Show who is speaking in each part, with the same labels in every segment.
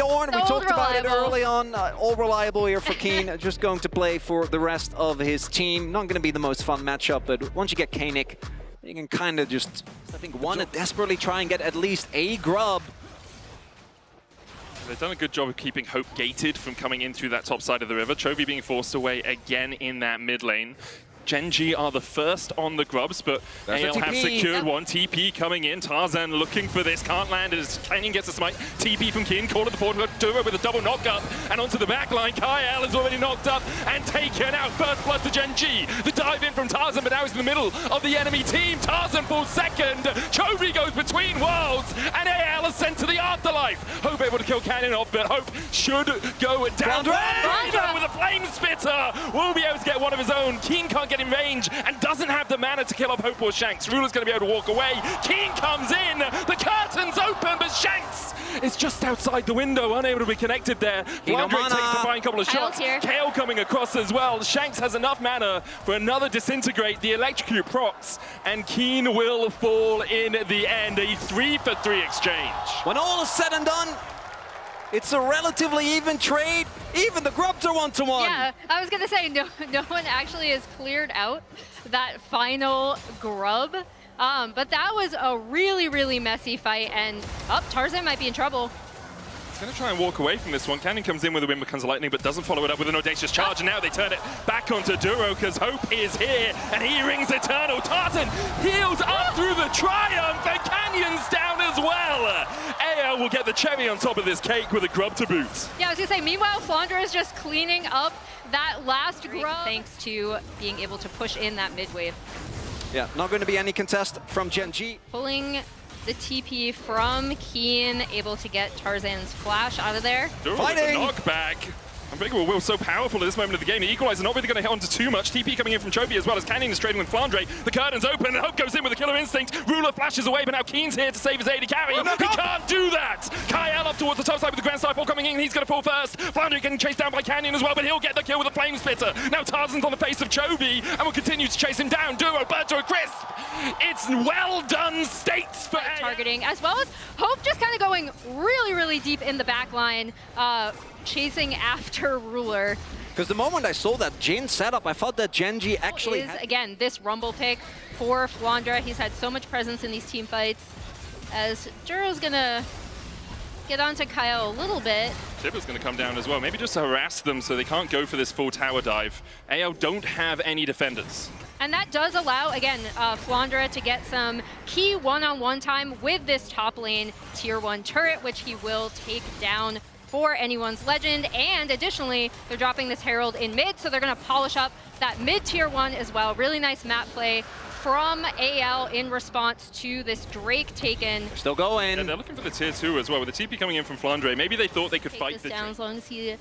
Speaker 1: Bjorn. We talked about it
Speaker 2: reliable.
Speaker 1: early on. All reliable here for Keen. Just going to play for the rest of his team. Not going to be the most fun matchup, but once you get K-Nick, you can kind of just, I think, want to desperately try and get at least a grub.
Speaker 3: They've done a good job of keeping Hope gated from coming in through that top side of the river. Chovy being forced away again in that mid lane. Gen.G are the first on the grubs, but AL have secured one. TP coming in. Tarzan looking for this. Can't land as Canyon gets a smite. TP from Kin. Call to the forward. Duro with a double knock-up. And onto the back line. Kyle is already knocked up and taken out. First blood to Gen.G. The dive in from Tarzan, but now he's in the middle of the enemy team. Tarzan falls second. Chovy goes between worlds. And AL is sent to the afterlife. Hope able to kill Canyon off, but Hope should go down. Flandra with a flame spitter will be able to get one of his own. Keen can't get in range and doesn't have the mana to kill off Hope or Shanks. Ruler's going to be able to walk away. Keen comes in. The curtain's open, but Shanks is just outside the window, unable to be connected there. Flandra takes the fine couple of shots. Kale coming across as well. Shanks has enough mana for another disintegrate. The electrocute procs, and Keen will fall in the end. A 3-for-3 exchange.
Speaker 1: When all is said and done, it's a relatively even trade. Even the grubs are 1-to-1.
Speaker 2: Yeah, I was gonna say no one actually has cleared out that final grub, but that was a really messy fight, and Tarzan might be in trouble.
Speaker 3: He's going to try and walk away from this one. Canyon comes in with a Wind Becomes a Lightning, but doesn't follow it up with an Audacious Charge, and now they turn it back onto Duro, because Hope is here, and he rings Eternal. Tarzan heals up through the Triumph, and Canyon's down as well. AL will get the cherry on top of this cake with a grub to boot.
Speaker 2: Yeah, I was going to say, meanwhile, Flandra is just cleaning up that last grub, thanks to being able to push in that mid wave.
Speaker 1: Yeah, not going to be any contest from Gen.G.
Speaker 2: Pulling the TP from Keen, able to get Tarzan's flash out of there.
Speaker 1: Fighting!
Speaker 3: Knockback. Unbreakable Will so powerful at this moment of the game. The Equalizer not really going to hit onto too much. TP coming in from Chovy as well as Canyon is trading with Flandre. The curtain's open and Hope goes in with a killer instinct. Ruler flashes away, but now Keen's here to save his AD carry. He can't do that! Kyle up towards the top side with the Grand Skyfall coming in. He's going to fall first. Flandre getting chased down by Canyon as well, but he'll get the kill with a Flame Splitter. Now Tarzan's on the face of Chovy and will continue to chase him down. Duro, burnt to a crisp. It's well done states for
Speaker 2: targeting, as well as Hope just kind of going really deep in the back line, chasing after Ruler.
Speaker 1: Because the moment I saw that Jin setup, I thought that Gen.G actually
Speaker 2: again, this Rumble pick for Flandra. He's had so much presence in these team fights. As Duro's gonna get onto Kyle a little bit.
Speaker 3: Tibber's going to come down as well. Maybe just to harass them so they can't go for this full tower dive. AL don't have any defenders.
Speaker 2: And that does allow, again, Flandra to get some key one-on-one time with this top lane tier 1 turret, which he will take down for anyone's legend. And additionally, they're dropping this Herald in mid, so they're going to polish up that mid tier 1 as well. Really nice map play from AL in response to this Drake taken.
Speaker 1: They're still going.
Speaker 3: And they're looking for the tier 2 as well, with the TP coming in from Flandre. Maybe they thought they could fight
Speaker 2: this
Speaker 3: the
Speaker 2: down as long as he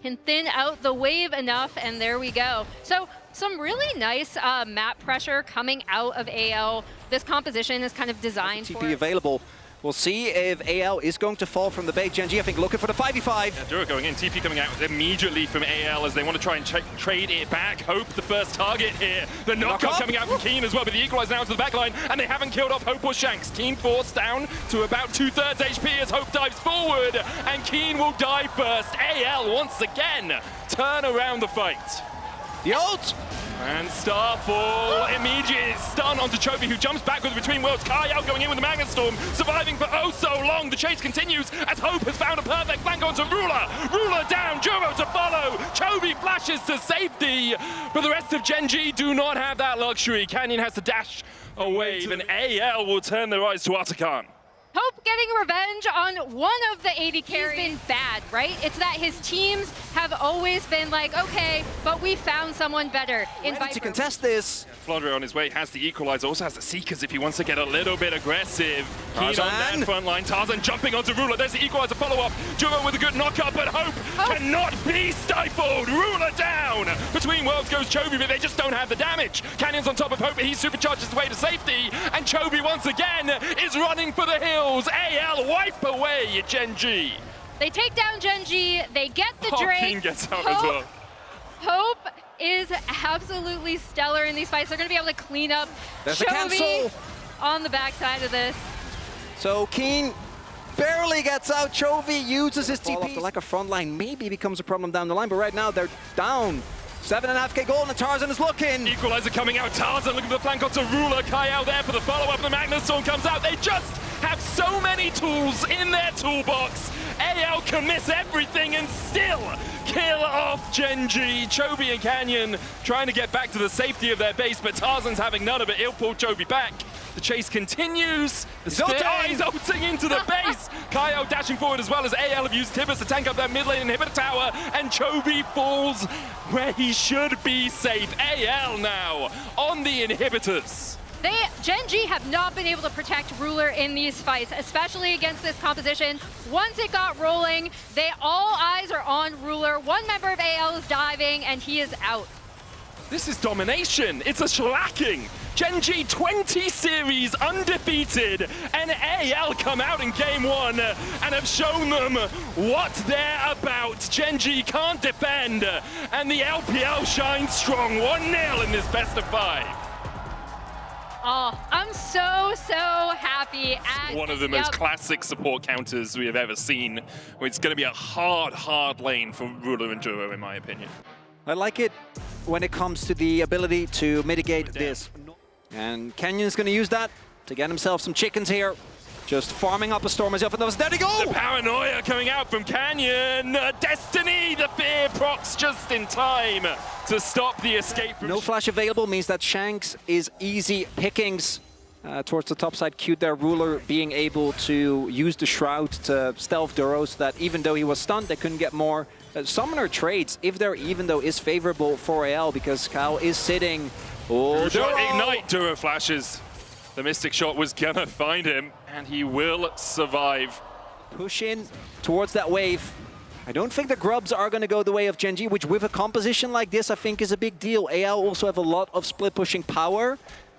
Speaker 2: can thin out the wave enough, and there we go. So some really nice map pressure coming out of AL. This composition is kind of designed for
Speaker 1: TP available. We'll see if AL is going to fall from the bait. Gen.G, I think, looking for the 5v5.
Speaker 3: Yeah, Duro going in. TP coming out immediately from AL as they want to try and trade it back. Hope the first target here. The knockup coming out from Keen as well, but the Equalizer now to the back line, and they haven't killed off Hope or Shanks. Keen forced down to about 2/3 HP as Hope dives forward, and Keen will die first. AL once again turn around the fight.
Speaker 1: The ult!
Speaker 3: And Starfall immediate stun onto Chovy, who jumps backward between worlds. Kyle going in with the Magnet Storm, surviving for oh so long. The chase continues as Hope has found a perfect flank onto Ruler. Ruler down, Duro to follow. Chovy flashes to safety, but the rest of Gen.G do not have that luxury. Canyon has to dash a wave, and AL will turn their eyes to Atakan.
Speaker 2: Hope getting revenge on one of the AD carries. He's been bad, right? It's that his teams have always been like, okay, but we found someone better in Viper.
Speaker 1: To contest this.
Speaker 3: Flandre on his way has the Equalizer, also has the Seekers if he wants to get a little bit aggressive. Keen on that front line. Tarzan jumping onto Ruler. There's the Equalizer follow-up. Duro with a good knock-up, but Hope cannot be stifled. Ruler down. Between worlds goes Chovy, but they just don't have the damage. Canyon's on top of Hope, but he supercharges his way to safety, and Chovy once again is running for the hill. AL wipe away Gen.G.
Speaker 2: They take down Gen.G, they get the Drake.
Speaker 3: Keen gets out as well.
Speaker 2: Hope is absolutely stellar in these fights. They're going to be able to clean up Chovy on the backside of this.
Speaker 1: So Keen barely gets out. Chovy uses his TP. The lack of front line maybe becomes a problem down the line, but right now they're down. 7.5k gold, and Tarzan is looking.
Speaker 3: Equalizer coming out. Tarzan looking for the flank onto Ruler. Kyle there for the follow-up. The Magnus Storm comes out. They just have so many tools in their toolbox. AL can miss everything and still kill off Gen.G. Chovy and Canyon trying to get back to the safety of their base, but Tarzan's having none of it. He'll pull Chovy back. The chase continues. The spear is ulting into the base. Kyle dashing forward as well as AL have used Tibbers to tank up their mid lane inhibitor tower, and Chovy falls where he should be safe. AL now on the inhibitors.
Speaker 2: Gen.G have not been able to protect Ruler in these fights, especially against this composition. Once it got rolling, all eyes are on Ruler. One member of AL is diving, and he is out.
Speaker 3: This is domination. It's a shellacking. Gen.G 20 series undefeated, and AL come out in game one and have shown them what they're about. Gen.G can't defend, and the LPL shines strong. 1-0 in this best of 5.
Speaker 2: Oh, I'm so happy.
Speaker 3: One of the most classic support counters we have ever seen. It's going to be a hard lane for Ruler and Duo, in my opinion.
Speaker 1: I like it when it comes to the ability to mitigate this. And Canyon's going to use that to get himself some chickens here. Just farming up a storm as often. There they go!
Speaker 3: The paranoia coming out from Canyon. Destiny, the fear procs just in time to stop the escape.
Speaker 1: No flash available means that Shanks is easy pickings towards the top side. Cute there, Ruler being able to use the Shroud to stealth Duro so that even though he was stunned, they couldn't get more. Summoner trades, if they're even though, is favorable for AL because Kyle is sitting. Oh,
Speaker 3: Duro! Ignite, Duro flashes. The Mystic Shot was gonna find him, and he will survive.
Speaker 1: Push in towards that wave. I don't think the Grubs are gonna go the way of Gen.G, which with a composition like this, I think is a big deal. AL also have a lot of split pushing power.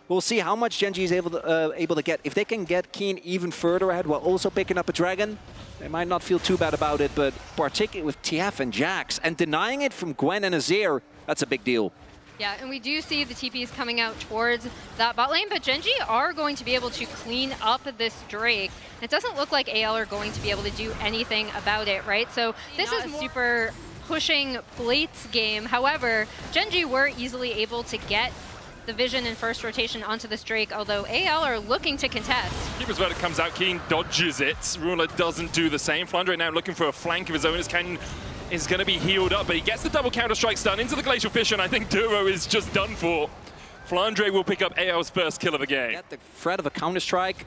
Speaker 1: We'll see how much Gen.G is able to get. If they can get Keen even further ahead while also picking up a Dragon, they might not feel too bad about it, but particularly with TF and Jax, and denying it from Gwen and Azir, that's a big deal.
Speaker 2: Yeah, and we do see the TPs coming out towards that bot lane, but Gen.G are going to be able to clean up this Drake. It doesn't look like AL are going to be able to do anything about it, right? So this is more super pushing plates game. However, Gen.G were easily able to get the vision in first rotation onto this Drake, although AL are looking to contest.
Speaker 3: Keeper's Verdict comes out, Keen dodges it. Ruler doesn't do the same. Flandre now looking for a flank of his own as Canyon is going to be healed up, but he gets the double counter-strike stun into the Glacial Fissure, and I think Duro is just done for. Flandre will pick up AL's first kill of the game.
Speaker 1: The threat of a counter-strike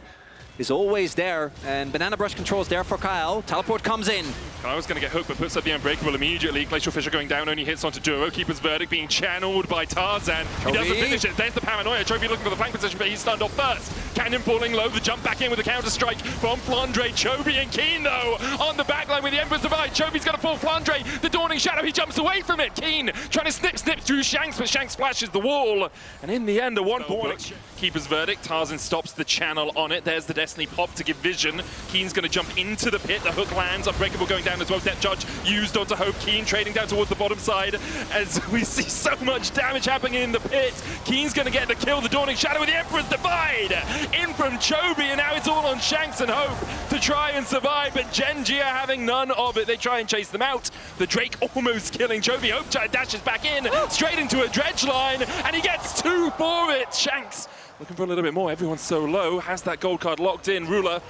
Speaker 1: is always there, and Banana Brush controls there for Kyle. Teleport comes in.
Speaker 3: Kyle's going to get hooked, but puts up the Unbreakable immediately. Glacial Fissure going down, only hits onto Duro. Keeper's Verdict being channeled by Tarzan. He doesn't finish it. There's the paranoia. Chovy looking for the flank position, but he's stunned off first. Canyon falling low, the jump back in with a counter-strike from Flandre. Chovy and Keen, though, on the backline with the Emperor's Divide. Chovy's going to fall Flandre. The Dawning Shadow, he jumps away from it. Keen trying to snip through Shanks, but Shanks flashes the wall. And in the end, a 1 point. Keeper's Verdict. Tarzan stops the channel on it. There's the Destiny pop to give vision. Keen's going to jump into the pit. The hook lands. Unbreakable going down as well. Depth Judge used onto Hope. Keen trading down towards the bottom side as we see so much damage happening in the pit. Keen's going to get the kill. The Dawning Shadow with the Emperor's Divide in from Chovy, and now it's all on Shanks and Hope to try and survive, but Gen.G are having none of it. They try and chase them out. The Drake almost killing Chovy. Hope dashes back in, straight into a dredge line, and he gets 2 for it. Shanks looking for a little bit more. Everyone's so low. Has that gold card locked in. Ruler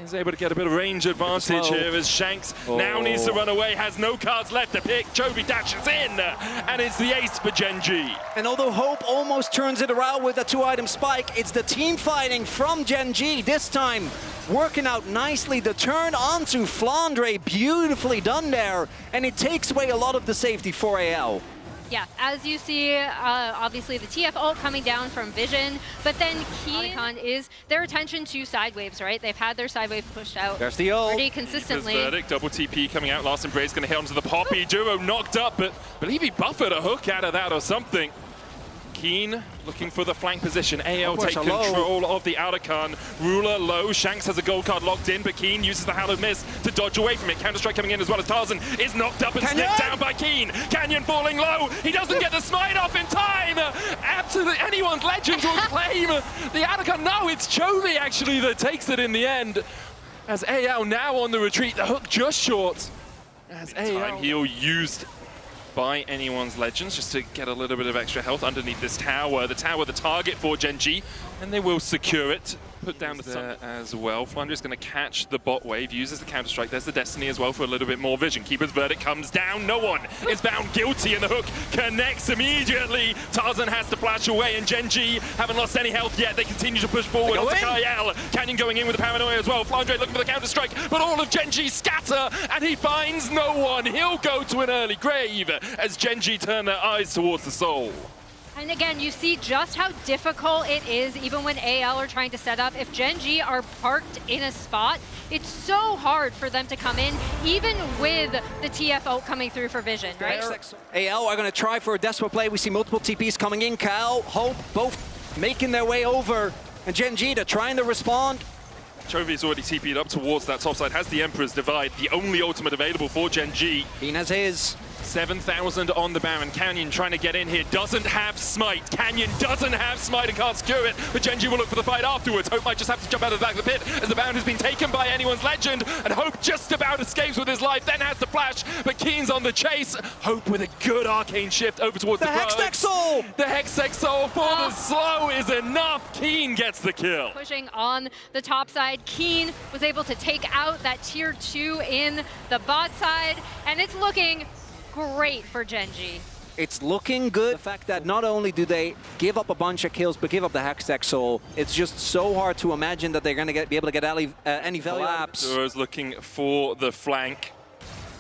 Speaker 3: is able to get a bit of range advantage here as Shanks now needs to run away. Has no cards left to pick. Chovy dashes in, and it's the ace for Gen.G.
Speaker 1: And although Hope almost turns it around with a 2-item spike, it's the team fighting from Gen.G. This time working out nicely. The turn onto Flandre, beautifully done there, and it takes away a lot of the safety for AL.
Speaker 2: Yeah, as you see, obviously the TF ult coming down from Vision, but then Keen is their attention to side waves, right? They've had their side wave pushed out
Speaker 1: There's the ult.
Speaker 2: pretty consistently.
Speaker 3: Verdict, double TP coming out. Last Embrace going to hit onto the Poppy. Duro knocked up, but I believe he buffered a hook out of that or something. Keen looking for the flank position. AL take control of the Arakan. Ruler low. Shanks has a gold card locked in, but Keen uses the Hallowed Miss to dodge away from it. Counter-strike coming in as well as Tarzan is knocked up and snipped down by Keen. Canyon falling low. He doesn't get the smite off in time. Absolutely anyone's legends will claim the Arakan. No, it's Chovy actually that takes it in the end. as AL now on the retreat. The hook just short. As AL heal used by anyone's Legends just to get a little bit of extra health underneath this tower. The tower, the target for Gen.G, and they will secure it. Put down the there as well. Flandre is going to catch the bot wave, uses the counter-strike. There's the Destiny as well for a little bit more vision. Keeper's verdict comes down. No one is found guilty, and the hook connects immediately. Tarzan has to flash away, and Gen.G haven't lost any health yet. They continue to push forward onto Kyle. Canyon going in with the paranoia as well. Flandre looking for the counter-strike, but all of Gen.G scatter, and he finds no one. He'll go to an early grave as Gen.G turn their eyes towards the soul.
Speaker 2: And again, you see just how difficult it is, even when AL are trying to set up. If Gen.G are parked in a spot, it's so hard for them to come in, even with the TF ult coming through for vision, right?
Speaker 1: AL are going to try for a desperate play. We see multiple TPs coming in. Cal, Hope, both making their way over. And Gen.G, they're trying to respond.
Speaker 3: Chovy's already TP'd up towards that top side, has the Emperor's Divide, the only ultimate available for Gen.G.
Speaker 1: Keen has his.
Speaker 3: 7,000 on the Baron. Canyon trying to get in here, doesn't have Smite. Canyon doesn't have Smite and can't secure it, but Gen.G will look for the fight afterwards. Hope might just have to jump out of the back of the pit as the Baron has been taken by anyone's Legend, and Hope just about escapes with his life, then has to flash, but Keen's on the chase. Hope with a good arcane shift over towards the
Speaker 1: Hextech Soul!
Speaker 3: The Hextech Soul for the slow is enough. Keen gets the kill.
Speaker 2: Pushing on the top side, Keen was able to take out that tier 2 in the bot side, and it's looking great for Gen.G.
Speaker 1: It's looking good. The fact that not only do they give up a bunch of kills, but give up the Hextech Soul, it's just so hard to imagine that they're going to be able to get any value.
Speaker 3: Duro's looking for the flank.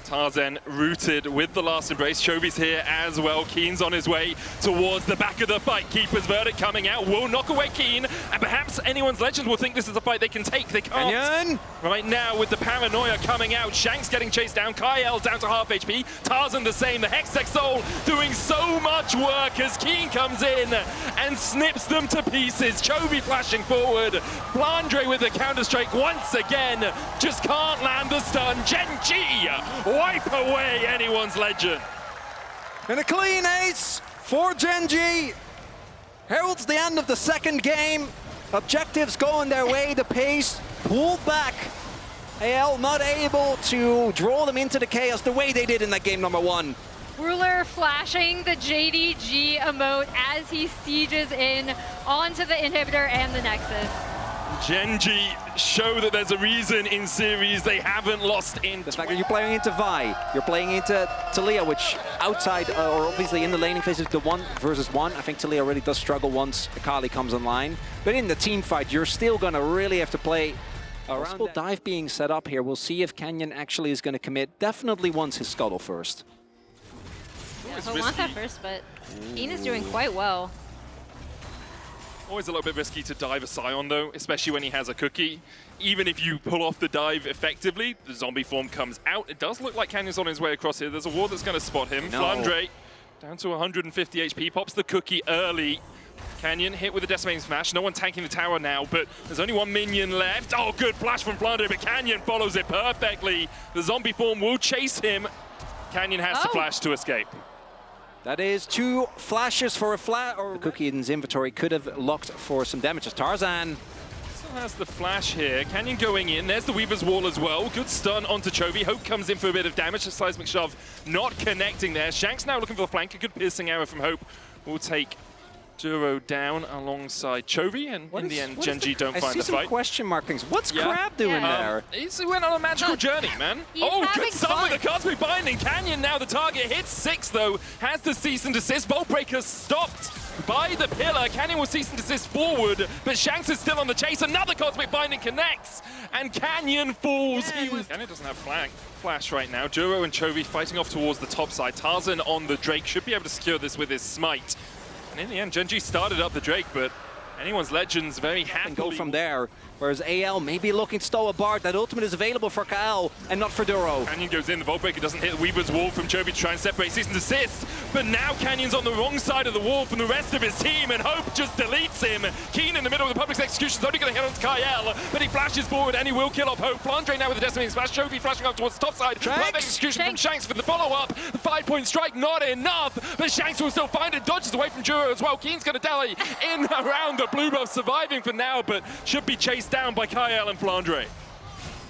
Speaker 3: Tarzan rooted with the last embrace. Chovy's here as well. Keen's on his way towards the back of the fight. Keeper's verdict coming out will knock away Keen, and perhaps anyone's Legend will think this is a fight they can take. They can't.
Speaker 1: Canyon.
Speaker 3: Right now with the paranoia coming out. Shanks getting chased down. Kyle down to half HP. Tarzan the same. The Hextech Soul doing so much work as Keen comes in and snips them to pieces. Chovy flashing forward. Flandre with the counter-strike once again. Just can't land the stun. Gen.G wipe away anyone's Legend.
Speaker 1: And a clean ace for Gen.G. Heralds the end of the second game. Objectives going their way. The pace pulled back. AL not able to draw them into the chaos the way they did in that game number 1.
Speaker 2: Ruler flashing the JDG emote as he sieges in onto the inhibitor and the Nexus.
Speaker 3: Gen.G show that there's a reason in series they haven't lost in.
Speaker 1: The fact that you're playing into Vi, you're playing into Taliyah, which outside, or obviously in the laning phase is the 1 versus 1. I think Taliyah really does struggle once Akali comes online. But in the team fight, you're still going to really have to play around. Possible dive being set up here. We'll see if Canyon actually is going to commit. Definitely wants his scuttle first.
Speaker 2: Yeah, he'll want that first, but Keen is doing quite well.
Speaker 3: Always a little bit risky to dive a Scion though, especially when he has a cookie. Even if you pull off the dive effectively, the zombie form comes out. It does look like Canyon's on his way across here. There's a ward that's going to spot him. No. Flandre down to 150 HP, pops the cookie early. Canyon hit with a decimating smash. No one tanking the tower now, but there's only 1 minion left. Oh, good flash from Flandre, but Canyon follows it perfectly. The zombie form will chase him. Canyon has to flash to escape.
Speaker 1: That is 2 flashes for a flat, or the cookie in his inventory could have locked for some damage as Tarzan.
Speaker 3: Still has the flash here. Canyon going in. There's the Weaver's Wall as well. Good stun onto Chovy. Hope comes in for a bit of damage. The seismic shove not connecting there. Shanks now looking for the flank. A good piercing arrow from Hope will take Duro down alongside Chovy, and in the end, Gen.G don't find the fight.
Speaker 1: I see some question mark things. What's Crab doing there?
Speaker 3: He went on a magical journey, man. Oh, good stun with the Cosmic Binding. Canyon now the target. Hits 6, though. Has the cease and desist. Bolt Breaker stopped by the pillar. Canyon will cease and desist forward, but Shanks is still on the chase. Another Cosmic Binding connects, and Canyon falls. Canyon doesn't have flash right now. Duro and Chovy fighting off towards the top side. Tarzan on the Drake should be able to secure this with his Smite. And in the end, Gen.G started up the Drake, but anyone's Legends very happy.
Speaker 1: And go from there. Whereas AL may be looking to stow a Bard. That ultimate is available for Kyle and not for Duro.
Speaker 3: Canyon goes in. The Vault Breaker doesn't hit Weaver's Wall from Chovy to try and separate cease and desist. But now Canyon's on the wrong side of the wall from the rest of his team, and Hope just deletes him. Keen in the middle of the Public's execution is only going to hit on Kyle, but he flashes forward and he will kill off Hope. Flandre now with the decimating smash. Chovy flashing up towards the top side. Perfect execution from Shanks for the follow-up. The 5-point strike, not enough, but Shanks will still find it. Dodges away from Duro as well. Keen's going to dally in around the blue buff, surviving for now, but should be chased down by Kyle and Flandre.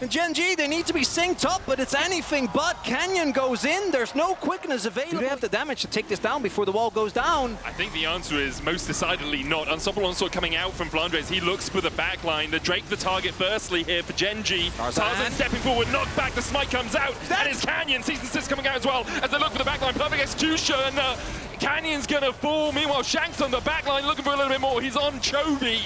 Speaker 1: And Gen.G, they need to be synced up, but it's anything but. Canyon goes in, there's no quickness available. Do they have the damage to take this down before the wall goes down?
Speaker 3: I think the answer is most decidedly not. Unstoppable Onslaught coming out from Flandres. He looks for the backline. The Drake the target firstly here for Gen.G. Tarzan stepping forward, knocked back, the smite comes out. And it's Canyon, Season 6 coming out as well as they look for the backline. Perfect execution. Canyon's gonna fall. Meanwhile, Shanks on the backline looking for a little bit more. He's on Chovy.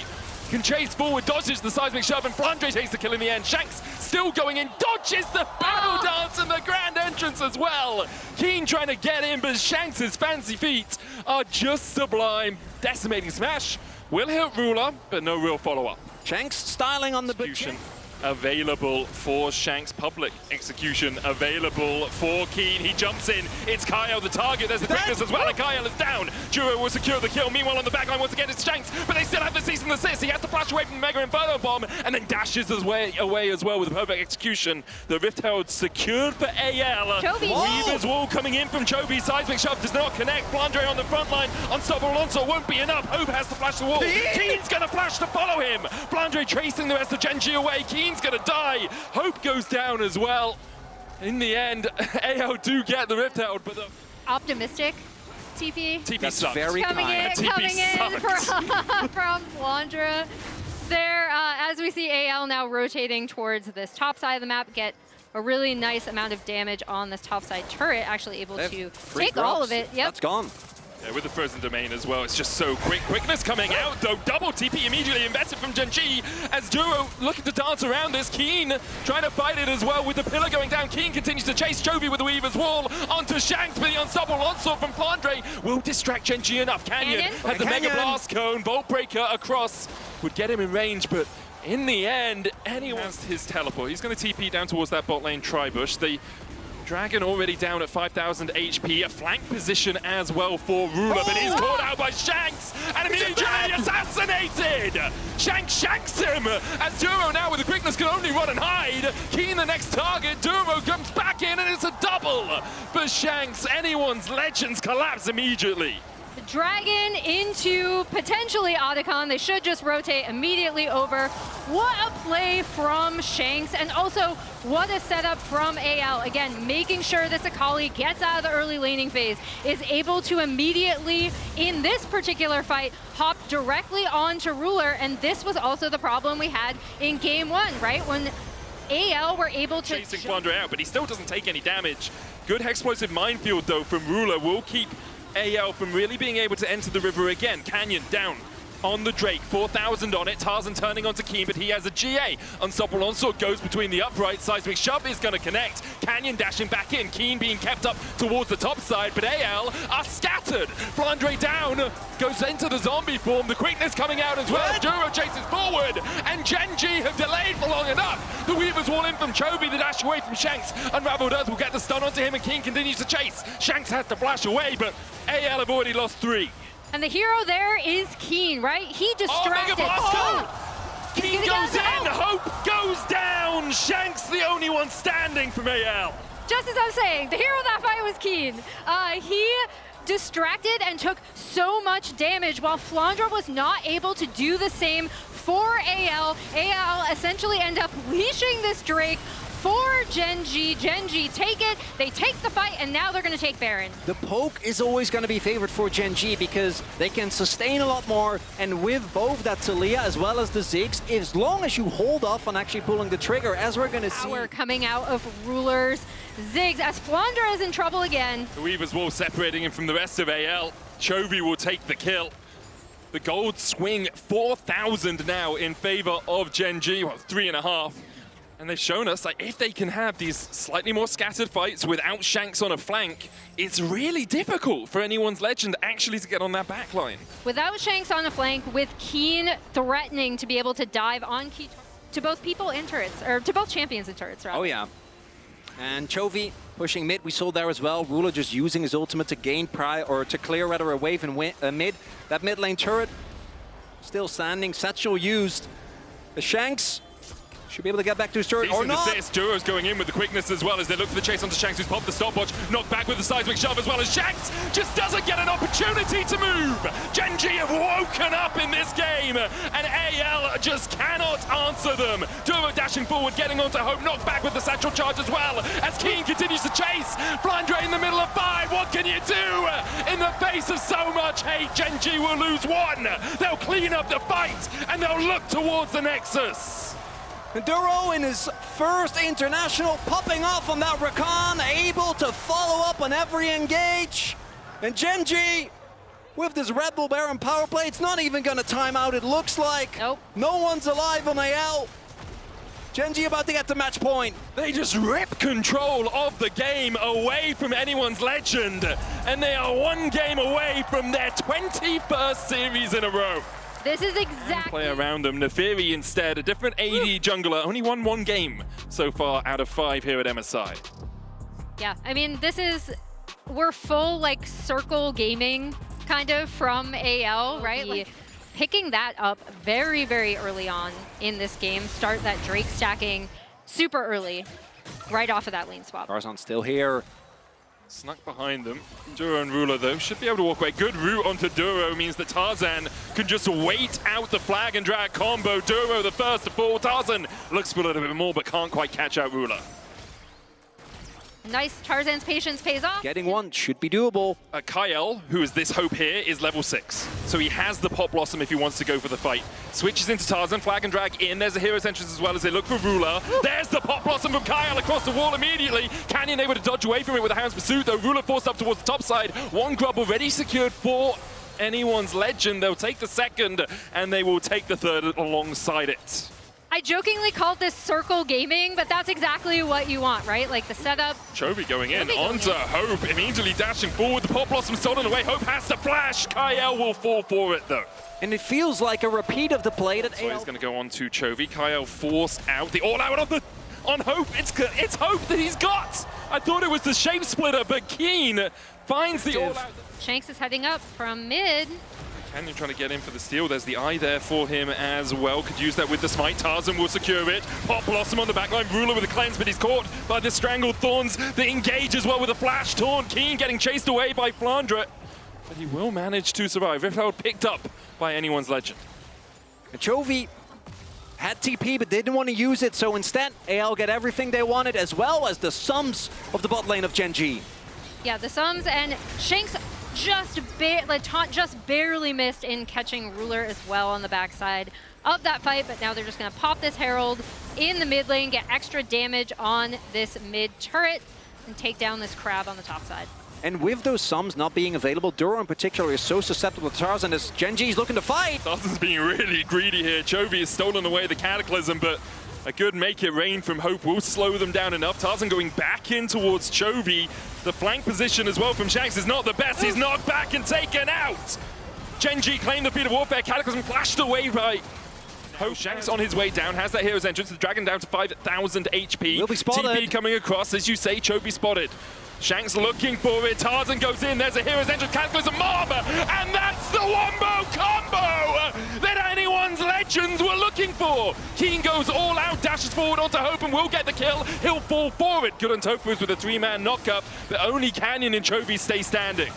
Speaker 3: Can chase forward, dodges the seismic shove, and Flandre takes the kill in the end. Shanks still going in, dodges the battle dance and the grand entrance as well. Keen trying to get in, but Shanks' fancy feet are just sublime. Decimating smash will hit Ruler, but no real follow-up.
Speaker 1: Shanks styling on the
Speaker 3: execution available for Shanks. Public execution available for Keen. He jumps in. It's Kyle the target. There's the quickness as well, and Kyle is down. Duro will secure the kill. Meanwhile, on the backline, once again, it's Shanks, but they still have the Season the 6. He has to flash away from the Mega Inferno Bomb, and then dashes his way away as well with a perfect execution. The Rift Herald secured for AL. Weaver's Wall coming in from Chovy. Seismic shove does not connect. Flandre on the front line. Unstoppable Onslaught won't be enough. Hope has to flash the wall. Keen's gonna flash to follow him. Flandre tracing the rest of Gen.G away. Keen's gonna die. Hope goes down as well. In the end, AL do get the Rift Herald, but the
Speaker 2: optimistic TP.
Speaker 3: TP sucks.
Speaker 1: Very
Speaker 2: coming
Speaker 1: kind.
Speaker 2: in from Flandre. There, as we see AL now rotating towards this top side of the map, get a really nice amount of damage on this top side turret, actually able to take all of it. Yep.
Speaker 1: That's gone.
Speaker 3: Yeah, with the frozen domain as well, it's just so quick. Quickness coming out, though. Double TP immediately invested from Gen.G as Duro looking to dance around this. Keen trying to fight it as well with the pillar going down. Keen continues to chase Chovy with the Weaver's Wall onto Shanks, but the Unstoppable Onslaught from Flandre will distract Gen.G enough. Canyon has the Mega Blast Cone. Volt Breaker across would get him in range, but in the end, anyone has his teleport. He's going to TP down towards that bot lane Tribush. The Dragon already down at 5,000 HP. A flank position as well for Ruler, but he's caught out by Shanks and immediately assassinated! Shanks him as Duro now with the quickness can only run and hide. Keen the next target. Duro comes back in and it's a double for Shanks. Anyone's legends collapse immediately.
Speaker 2: Dragon into potentially Otacon. They should just rotate immediately over. What a play from Shanks, and also what a setup from AL. Again, making sure this Akali gets out of the early laning phase, is able to immediately, in this particular fight, hop directly onto Ruler, and this was also the problem we had in game one, right? When AL were able to
Speaker 3: chasing Flandre out, but he still doesn't take any damage. Good explosive minefield though from Ruler will keep AL from really being able to enter the river again. Canyon down on the Drake, 4,000 on it. Tarzan turning onto Keen, but he has a GA. Unstoppable Onslaught goes between the uprights. Seismic Shove is going to connect. Canyon dashing back in. Keen being kept up towards the top side, but AL are scattered. Flandre down, goes into the zombie form. The quickness coming out as well. Duro chases forward, and Gen.G have delayed for long enough. The Weaver's Wall in from Chovy, the dash away from Shanks. Unraveled Earth will get the stun onto him, and Keen continues to chase. Shanks has to flash away, but AL have already lost 3.
Speaker 2: And the hero there is Keen, right? He distracted.
Speaker 3: Keen goes in, Hope goes down. Shanks the only one standing from AL.
Speaker 2: Just as I'm saying, the hero of that fight was Keen. He distracted and took so much damage while Flandre was not able to do the same for AL. AL essentially end up leashing this Drake for Gen.G. Gen.G take it, they take the fight, and now they're going to take Baron.
Speaker 1: The poke is always going to be favored for Gen.G because they can sustain a lot more, and with both that Talia as well as the Ziggs, as long as you hold off on actually pulling the trigger, as we're going to see.
Speaker 2: Power coming out of Ruler's Ziggs as Flandre is in trouble again.
Speaker 3: The Weaver's Wall separating him from the rest of AL. Chovy will take the kill. The gold swing 4,000 now in favor of Gen.G, well, 3.5. And they've shown us, like, if they can have these slightly more scattered fights without Shanks on a flank, it's really difficult for anyone's legend actually to get on that backline.
Speaker 2: Without Shanks on a flank, with Keen threatening to be able to dive on key to both people and turrets, or to both champions and turrets, rather.
Speaker 1: Oh yeah. And Chovy pushing mid, we saw there as well. Ruler just using his ultimate to gain to clear rather a wave in mid. That mid lane turret still standing. Satchel used. The Shanks Should be able to get back to his turret or not.
Speaker 3: Assist. Duro's going in with the quickness as well as they look for the chase onto Shanks, who's popped the stopwatch. Knocked back with the seismic shove as well as Shanks just doesn't get an opportunity to move. Gen.G have woken up in this game and AL just cannot answer them. Duro dashing forward, getting onto Hope, knocked back with the satchel charge as well as Keen continues to chase. Flandre in the middle of 5. What can you do in the face of so much hate? Gen.G will lose 1. They'll clean up the fight and they'll look towards the Nexus.
Speaker 1: Duro in his first international, popping off on that Rakan, able to follow up on every engage. And Gen.G, with this Red Bull Baron power play, it's not even going to time out, it looks like.
Speaker 2: Nope.
Speaker 1: No one's alive on AL. Gen.G about to get to match point.
Speaker 3: They just rip control of the game away from anyone's legend. And they are 1 game away from their 21st series in a row.
Speaker 2: This is exactly...
Speaker 3: Play around them. Neferi instead, a different AD jungler, only won 1 game so far out of 5 here at MSI.
Speaker 2: Yeah, I mean, this is... We're full, like, circle gaming, kind of, from AL, right? Like, picking that up very, very early on in this game. Start that Drake stacking super early, right off of that lane swap.
Speaker 1: Tarzan still here.
Speaker 3: Snuck behind them. Duro and Ruler, though, should be able to walk away. Good route onto Duro means that Tarzan can just wait out the flag and drag combo. Duro the first to fall. Tarzan looks for a little bit more, but can't quite catch out Ruler.
Speaker 2: Nice. Tarzan's patience pays off.
Speaker 1: Getting 1 should be doable.
Speaker 3: Kyle, who is this Hope here, is level 6. So he has the Pop Blossom if he wants to go for the fight. Switches into Tarzan, flag and drag in. There's a Hero's Entrance as well as they look for Ruler. There's the Pop Blossom from Kyle across the wall immediately. Canyon able to dodge away from it with a Hound's Pursuit, though. Ruler forced up towards the top side. 1 grub already secured for anyone's legend. They'll take the second, and they will take the third alongside it.
Speaker 2: I jokingly called this circle gaming, but that's exactly what you want, right? Like the setup.
Speaker 3: Chovy going in onto Hope, immediately dashing forward. The Pop Blossom stolen away. Hope has to flash. Kyle will fall for it, though.
Speaker 1: And it feels like a repeat of the play that
Speaker 3: So he's going to go on to Chovy. Kyle forced out the all-out on Hope. It's Hope that he's got. I thought it was the shape splitter, but Keen finds the all-out.
Speaker 2: Shanks is heading up from mid.
Speaker 3: Canyon trying to get in for the steal. There's the eye there for him as well. Could use that with the smite. Tarzan will secure it. Pop Blossom on the backline. Ruler with a cleanse, but he's caught by the strangled thorns. The engage as well with a flash taunt. Keen getting chased away by Flandre. But he will manage to survive. Rifthold picked up by anyone's legend.
Speaker 1: Chovy had TP but didn't want to use it, so instead AL get everything they wanted as well as the sums of the bot lane of Gen.G.
Speaker 2: Yeah, the sums, and Shanks just barely missed in catching Ruler as well on the backside of that fight, but now they're just going to pop this Herald in the mid lane, get extra damage on this mid turret, and take down this Crab on the top side.
Speaker 1: And with those sums not being available, Duro in particular is so susceptible to Tarzan as Gen.G is looking to fight.
Speaker 3: Tarzan's being really greedy here. Chovy has stolen away the Cataclysm, but a good make it rain from Hope will slow them down enough. Tarzan going back in towards Chovy. The flank position as well from Shanks is not the best. He's knocked back and taken out. Gen.G claimed the Field of Warfare. Cataclysm flashed away by Hope. Shanks on his way down, has that Hero's Entrance. The Dragon down to 5,000 HP.
Speaker 1: Will be spotted.
Speaker 3: TP coming across, as you say, Chovy spotted. Shanks looking for it. Tarzan goes in. There's a Hero's Entrance. Cataclysm mob. And that's the wombo combo that anyone's legends were looking for. Keen goes all out, dashes forward onto Hope and will get the kill. He'll fall for it. Good on Topuz with a 3-man knockup, but only Canyon and Chovy stay standing.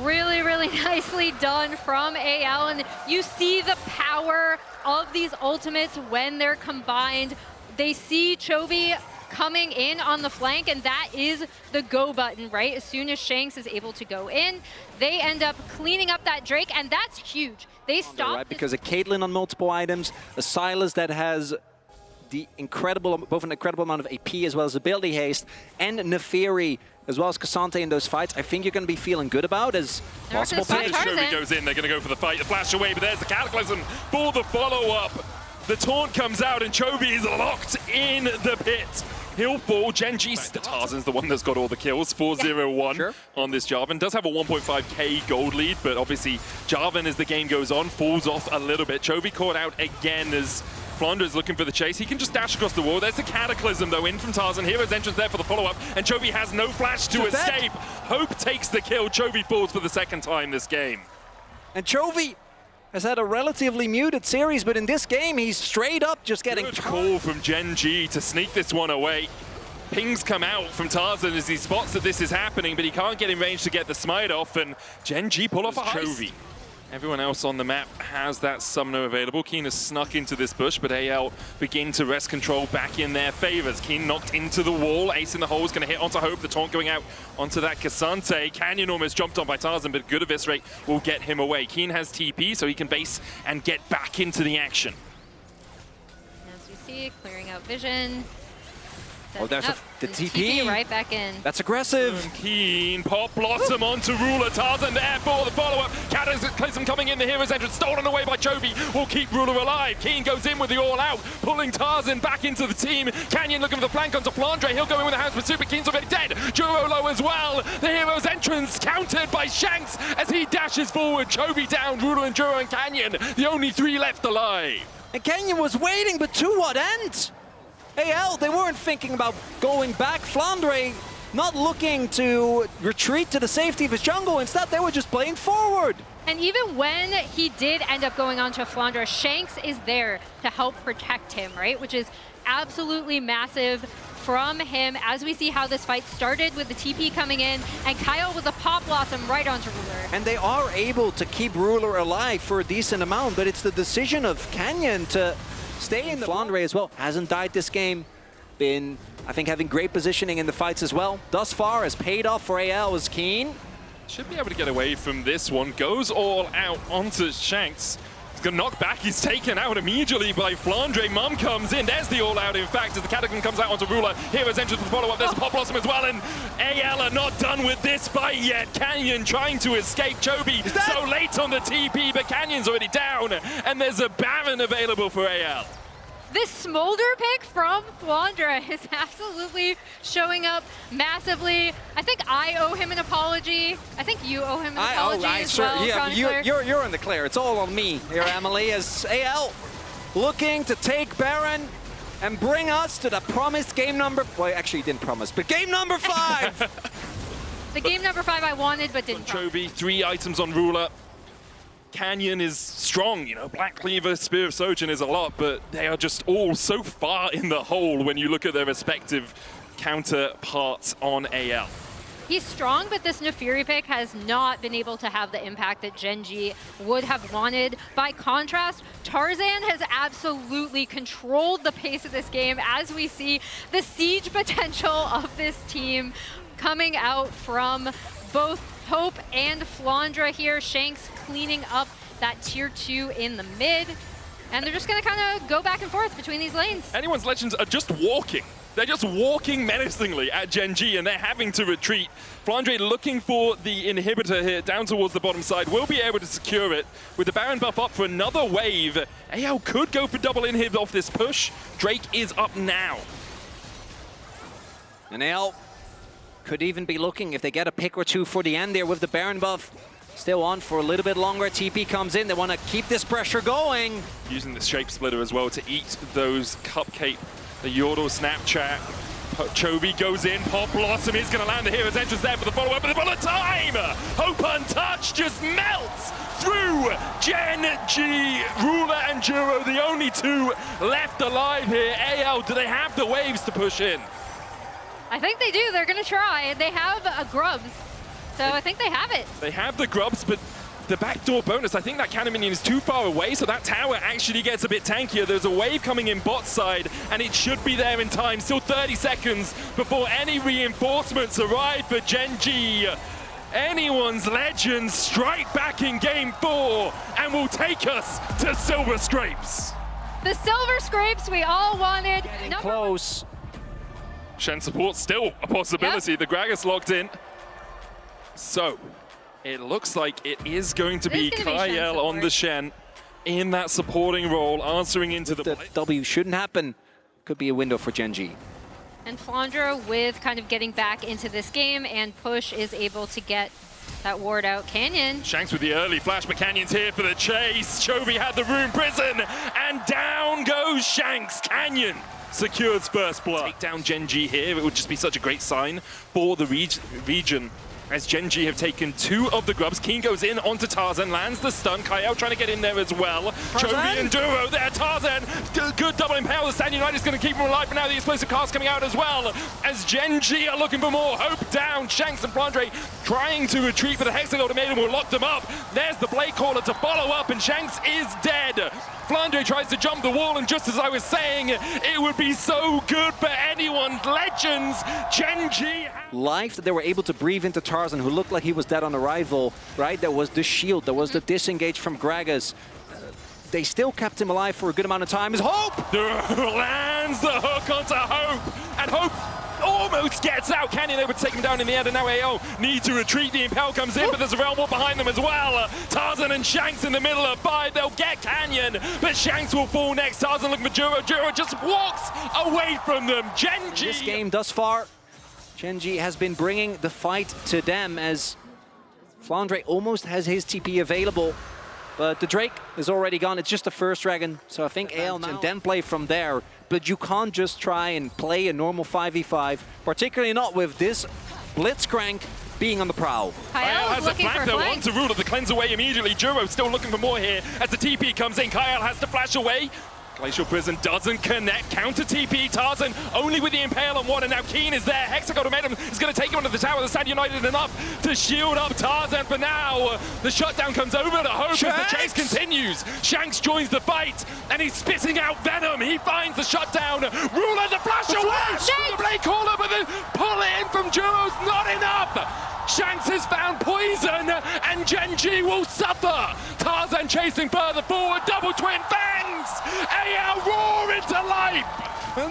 Speaker 2: Really, really nicely done from AL, and you see the power of these ultimates when they're combined. They see Chovy coming in on the flank, and that is the go button, right? As soon as Shanks is able to go in, they end up cleaning up that Drake, and that's huge. They stop
Speaker 1: right, because a Caitlyn on multiple items, a Silas that has the both an incredible amount of AP as well as ability haste, and Neferi as well as Cassante in those fights. I think you're going to be feeling good about as possible pick.
Speaker 3: Chovy goes in, they're going to go for the fight, the flash away, but there's the Cataclysm for the follow-up. The taunt comes out and Chovy is locked in the pit. He'll fall. Gen.G, Tarzan's the one that's got all the kills. 4-0-1 on this Jarvan. Does have a 1.5k gold lead, but obviously Jarvan, as the game goes on, falls off a little bit. Chovy caught out again as Flandre's looking for the chase. He can just dash across the wall. There's the Cataclysm, though, in from Tarzan. Hero's Entrance there for the follow-up, and Chovy has no flash to escape. Hope takes the kill. Chovy falls for the second time this game.
Speaker 1: And Chovy has had a relatively muted series, but in this game, he's straight up just getting...
Speaker 3: Good call from Gen.G to sneak this one away. Pings come out from Tarzan as he spots that this is happening, but he can't get in range to get the smite off, and Gen.G pull off a heist. Everyone else on the map has that summoner available. Keen has snuck into this bush, but AL begin to wrest control back in their favors. Keen knocked into the wall. Ace in the hole is going to hit onto Hope. The taunt going out onto that Cassante. Canyon almost jumped on by Tarzan, but good eviscerate will get him away. Keen has TP, so he can base and get back into the action.
Speaker 2: As we see, clearing out vision.
Speaker 1: Oh, there's the TP.
Speaker 2: Right back in.
Speaker 1: That's aggressive.
Speaker 3: Keen, Pop Blossom onto Ruler. Tarzan there for the follow-up. Cataclysm coming in, the hero's entrance, stolen away by Chovy. Will keep Ruler alive. Keen goes in with the all-out, pulling Tarzan back into the team. Canyon looking for the flank onto Flandre. He'll go in with the hands, but Super Keen's already dead. Juro low as well. The hero's entrance countered by Shanks as he dashes forward. Chovy down, Ruler and Juro and Canyon, the only three left alive.
Speaker 1: And Canyon was waiting, but to what end? AL, they weren't thinking about going back. Flandre not looking to retreat to the safety of his jungle. Instead, they were just playing forward.
Speaker 2: And even when he did end up going on to Flandre, Shanks is there to help protect him, right? Which is absolutely massive from him as we see how this fight started with the TP coming in and Kyle with a Pop Blossom right onto Ruler.
Speaker 1: And they are able to keep Ruler alive for a decent amount, but it's the decision of Canyon to stay in the... Flandre as well hasn't died this game. Been, I think, having great positioning in the fights as well. Thus far has paid off for AL as Keen.
Speaker 3: Should be able to get away from this one. Goes all out onto Shanks. He's going to knock back. He's taken out immediately by Flandre. Mum comes in. There's the all-out, in fact, as the Cataclysm comes out onto Ruler. Hero's entrance with follow-up. There's Pop Blossom as well, and AL are not done with this fight yet. Canyon trying to escape. Chovy so late on the TP, but Canyon's already down, and there's a Baron available for AL.
Speaker 2: This Smolder pick from Flandre is absolutely showing up massively. I think I owe him an apology. I think you owe him an apology as well.
Speaker 1: Yeah, you're in the clear. It's all on me here, Emily, as AL looking to take Baron and bring us to the promised game number... Well, actually, he didn't promise, but game number 5!
Speaker 2: The game number 5 I wanted, but didn't.
Speaker 3: Chovy, 3 items on Ruler. Canyon is strong, you know, Black Cleaver, Spear of Sojourn is a lot, but they are just all so far in the hole when you look at their respective counterparts on AL.
Speaker 2: He's strong, but this Nefiri pick has not been able to have the impact that Gen.G would have wanted. By contrast, Tarzan has absolutely controlled the pace of this game as we see the siege potential of this team coming out from both Hope and Flandre here. Shanks cleaning up that tier 2 in the mid. And they're just going to kind of go back and forth between these lanes.
Speaker 3: Anyone's Legends are just walking. They're just walking menacingly at Gen.G, and they're having to retreat. Flandre looking for the inhibitor here down towards the bottom side. Will be able to secure it with the Baron buff up for another wave. AL could go for double inhib off this push. Drake is up now.
Speaker 1: And AL could even be looking if they get a pick or two for the end there with the Baron buff. Still on for a little bit longer. TP comes in. They want to keep this pressure going.
Speaker 3: Using the Shape Splitter as well to eat those Cupcake, the Yordle Snapchat. Chovy goes in. Pop Blossom is going to land the hero's entrance there for the follow-up, but the bullet time! Hope Untouched just melts through Gen.G. Ruler and Juro, the only 2 left alive here. AL, do they have the waves to push in?
Speaker 2: I think they do. They're going to try. They have a Grubs, so I think they have it.
Speaker 3: They have the Grubs, but the backdoor bonus, I think that Cannon Minion is too far away, so that tower actually gets a bit tankier. There's a wave coming in bot side, and it should be there in time. Still 30 seconds before any reinforcements arrive for Gen.G. Anyone's Legends strike back in game 4 and will take us to Silver Scrapes.
Speaker 2: The Silver Scrapes we all wanted.
Speaker 1: Getting close.
Speaker 3: Shen support still a possibility.
Speaker 2: Yep.
Speaker 3: The Gragas locked in. So, it looks like it is going to be Kyle on the Shen in that supporting role, answering into the
Speaker 1: W shouldn't happen. Could be a window for Gen.G.
Speaker 2: And Flandre with kind of getting back into this game, and Push is able to get that ward out. Canyon.
Speaker 3: Shanks with the early flash, but Canyon's here for the chase. Chovy had the Rune Prison, and down goes Shanks. Canyon secures first blood. Take down Gen.G here. It would just be such a great sign for the region. as Gen.G have taken 2 of the grubs. Keen goes in onto Tarzan, lands the stun. Kyle trying to get in there as well. Chovy and Duro there. Tarzan, good double impale. The Stand United is going to keep him alive, but now the explosive cast coming out as well. As Gen.G are looking for more. Hope down. Shanks and Flandre trying to retreat, but the Hexagon Ultimatum will lock them up. There's the Blade Caller to follow up, and Shanks is dead. Flandre tries to jump the wall, and just as I was saying, it would be so good for anyone's legends. Gen.G
Speaker 1: life that they were able to breathe into Tarzan, who looked like he was dead on arrival, right? There was the shield, there was the disengage from Gragas. They still kept him alive for a good amount of time. Is Hope!
Speaker 3: Lands the hook onto Hope, and Hope almost gets out. Canyon able to take him down in the air, and now AO need to retreat. The Impel comes in, but there's a Realm War behind them as well. Tarzan and Shanks in the middle of 5. They'll get Canyon, but Shanks will fall next. Tarzan looking for Juro. Juro just walks away from them. Gen.G.
Speaker 1: This game thus far, Gen.G has been bringing the fight to them as Flandre almost has his TP available. But the Drake is already gone. It's just the first Dragon. So I think AL and then play from there. But you can't just try and play a normal 5v5, particularly not with this Blitzcrank being on the prowl.
Speaker 3: Kyle has a flank though onto Ruler, the cleanse away immediately. Juro still looking for more here as the TP comes in. Kyle has to flash away. Glacial Prison doesn't connect. Counter TP. Tarzan only with the Impale on one, and now Keen is there. Hexagon Ultimatum is going to take him onto the tower. The Stand United enough to shield up Tarzan for now. The shutdown comes over to Hope as the chase continues. Shanks joins the fight, and he's spitting out Venom. He finds the shutdown. Ruler the flash away. The Blade Caller, but the pull in from Juro's not enough. Shanks has found poison, and Gen.G will suffer. Tarzan chasing further forward, double twin fangs. AL roar into life.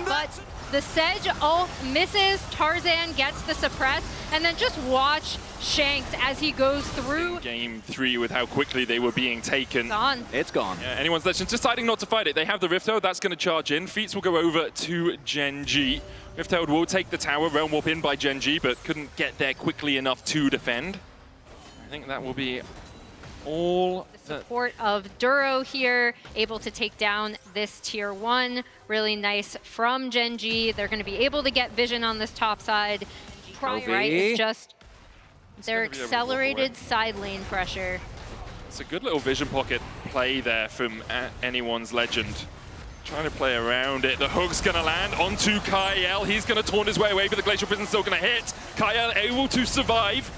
Speaker 2: But the Sedge ult misses, Tarzan gets the suppress, and then just watch Shanks as he goes through.
Speaker 3: Game 3 with how quickly they were being taken.
Speaker 1: It's gone.
Speaker 3: Yeah, anyone's legends deciding not to fight it. They have the Rift Herald, that's going to charge in. Feats will go over to Gen.G. Rift Herald will take the tower, Realm Warp in by Gen.G, but couldn't get there quickly enough to defend. I think that will be all.
Speaker 2: The support of Duro here, able to take down this tier 1. Really nice from Gen.G. They're going to be able to get vision on this top side. Right, it's just their accelerated side lane pressure.
Speaker 3: It's a good little vision pocket play there from anyone's legend. Trying to play around it. The hook's going to land onto Kyle. He's going to taunt his way away, but the Glacial Prison's still going to hit. Kyle able to survive.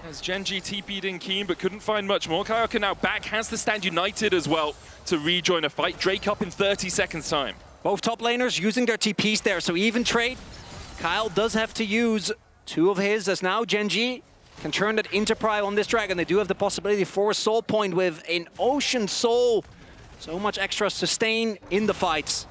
Speaker 3: As Gen.G TP'd in Keen, but couldn't find much more. Kyle can now back, has the Stand United as well to rejoin a fight. Drake up in 30 seconds time.
Speaker 1: Both top laners using their TPs there, so even trade. Kyle does have to use 2 of his, as now Gen.G can turn that into Pry on this Dragon. They do have the possibility for a Soul Point with an Ocean Soul. So much extra sustain in the fights.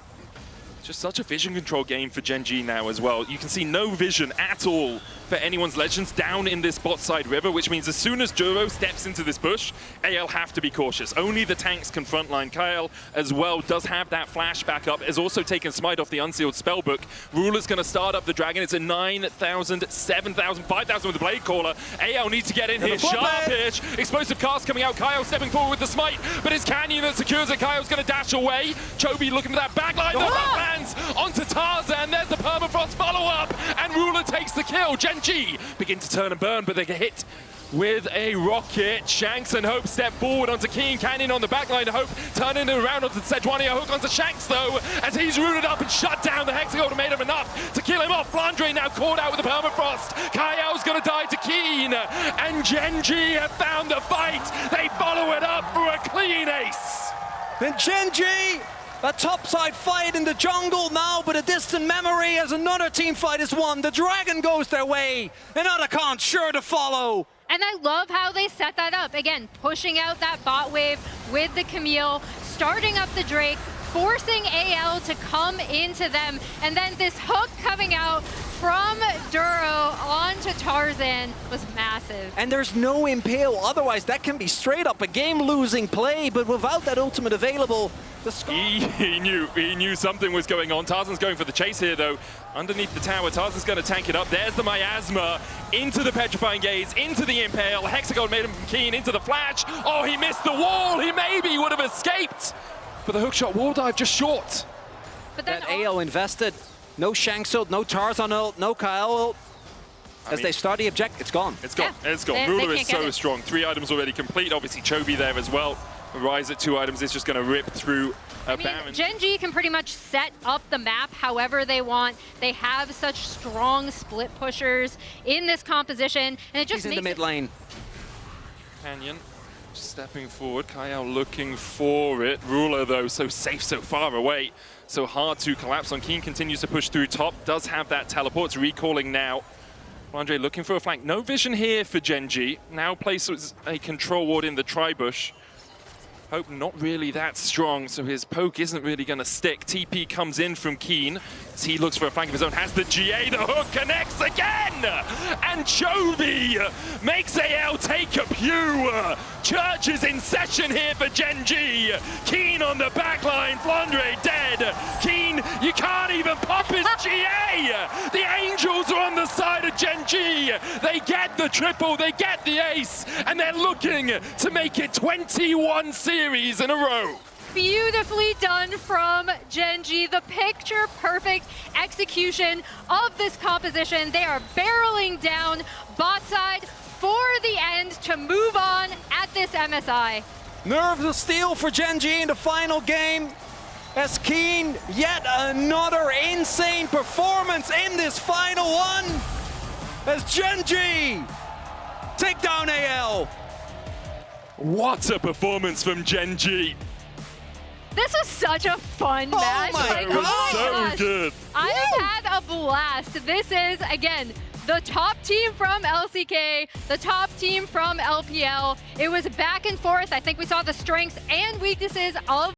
Speaker 3: Just such a vision control game for Gen.G now as well. You can see no vision at all for anyone's legends down in this bot side river, which means as soon as Duro steps into this bush, AL have to be cautious. Only the tanks can frontline. Kyle as well does have that flash back up, has also taken Smite off the unsealed spellbook. Ruler's going to start up the Dragon. It's a 9,000, 7,000, 5,000 with the Blade Caller. AL needs to get in here. Sharpish, explosive cast coming out. Kyle stepping forward with the Smite, but it's Canyon that secures it. Kyle's going to dash away. Chovy looking for that backline. The lands onto Tarzan. There's the permafrost follow-up, and Ruler takes the kill. Gen.G begin to turn and burn, but they get hit with a rocket. Shanks and Hope step forward onto Keen. Canyon on the backline. Hope turning around onto Sejuani. A hook onto Shanks though, as he's rooted up and shut down. The Hexagon made him enough to kill him off. Flandre now caught out with the permafrost. Kyle's gonna die to Keen, and Gen.G have found the fight. They follow it up for a clean ace.
Speaker 1: And Gen.G, a topside fight in the jungle now, but a distant memory as another team fight is won. The Dragon goes their way, and Otacon sure to follow.
Speaker 2: And I love how they set that up. Again, pushing out that bot wave with the Camille, starting up the Drake, forcing AL to come into them, and then this hook coming out from Duro onto Tarzan was massive.
Speaker 1: And there's no Impale, otherwise that can be straight up a game-losing play, but without that ultimate available, the
Speaker 3: he knew something was going on. Tarzan's going for the chase here though. Underneath the tower, Tarzan's going to tank it up. There's the Miasma into the Petrifying Gaze, into the Impale. Hexagon made him from Keen into the flash. Oh, he missed the wall. He maybe would have escaped. But the hookshot wall dive just short.
Speaker 2: But then
Speaker 1: that AO invested. No Shanks ult, no Tarzan ult, no Kyle ult. As they start the object, it's gone.
Speaker 3: It's gone.
Speaker 2: Yeah.
Speaker 3: It's gone.
Speaker 2: They
Speaker 3: Ruler is
Speaker 2: can't get
Speaker 3: so
Speaker 2: it.
Speaker 3: strong. 3 items already complete. Obviously, Chovy there as well. Rise at 2 items is just going to rip through a Baron.
Speaker 2: Gen.G can pretty much set up the map however they want. They have such strong split pushers in this composition, and it just
Speaker 1: He's in
Speaker 2: makes
Speaker 1: the mid lane.
Speaker 3: Canyon stepping forward. Kyle looking for it. Ruler, though, so safe, so far away. So hard to collapse on. Keen continues to push through top. Does have that teleport. It's recalling now. Andre looking for a flank. No vision here for Gen.G. Now places a control ward in the tri-bush. Hope not really that strong, so his poke isn't really going to stick. TP comes in from Keen as he looks for a flank of his own. Has the GA, the hook connects again! And Chovy makes AL take a pew. Church is in session here for Gen.G. Keen on the backline, Flandre dead. Keen, you can't even pop his GA! The Angels are on the side of Gen.G. They get the triple, they get the ace, and they're looking to make it 21 series in a row.
Speaker 2: beautifully done from Gen.G. The picture-perfect execution of this composition. They are barreling down bot side for the end to move on at this MSI.
Speaker 1: Nerves of steel for Gen.G in the final game. As Keen, yet another insane performance in this final one. As Gen.G take down AL.
Speaker 3: What a performance from Gen.G.
Speaker 2: This was such a fun match.
Speaker 1: my
Speaker 3: It was
Speaker 1: God.
Speaker 3: so
Speaker 2: gosh.
Speaker 3: good.
Speaker 2: I have had a blast. This is, again, the top team from LCK, the top team from LPL. It was back and forth. I think we saw the strengths and weaknesses of